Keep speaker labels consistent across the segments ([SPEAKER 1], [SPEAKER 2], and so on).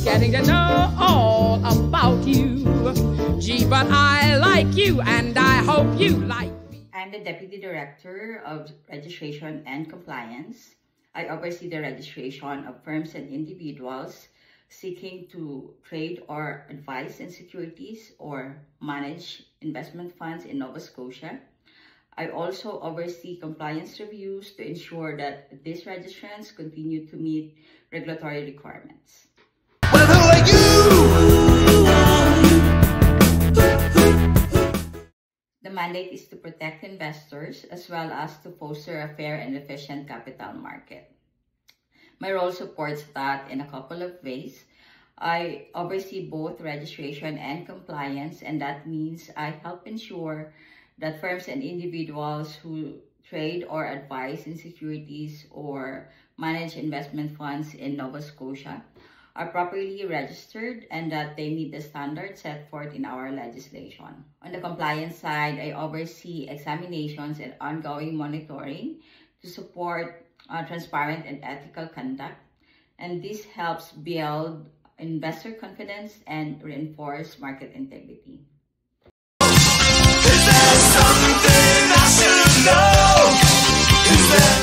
[SPEAKER 1] getting to know all about you. Gee, but I like you, and I hope you like me.
[SPEAKER 2] I'm the Deputy Director of Registration and Compliance. I oversee the registration of firms and individuals seeking to trade or advise in securities or manage investment funds in Nova Scotia. I also oversee compliance reviews to ensure that these registrants continue to meet regulatory requirements.
[SPEAKER 3] Well, who are you?
[SPEAKER 2] The mandate is to protect investors as well as to foster a fair and efficient capital market. My role supports that in a couple of ways. I oversee both registration and compliance, and that means I help ensure that firms and individuals who trade or advise in securities or manage investment funds in Nova Scotia are properly registered and that they meet the standards set forth in our legislation. On the compliance side, I oversee examinations and ongoing monitoring to support transparent and ethical conduct, and this helps build investor confidence and reinforce market integrity.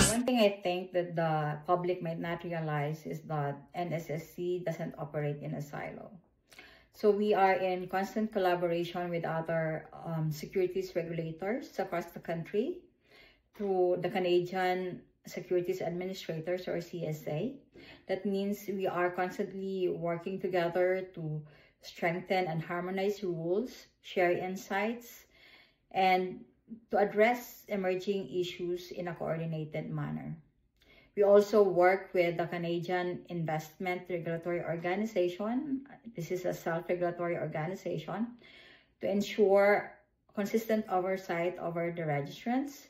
[SPEAKER 2] One thing I think that the public might not realize is that NSSC doesn't operate in a silo. So we are in constant collaboration with other securities regulators across the country through the Canadian Securities Administrators, or CSA. That means we are constantly working together to strengthen and harmonize rules, share insights, and to address emerging issues in a coordinated manner. We also work with the Canadian Investment Regulatory Organization. This is a self-regulatory organization to ensure consistent oversight over the registrants.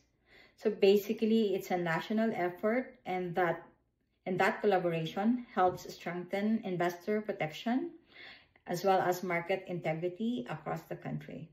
[SPEAKER 2] So basically, it's a national effort, and that collaboration helps strengthen investor protection as well as market integrity across the country.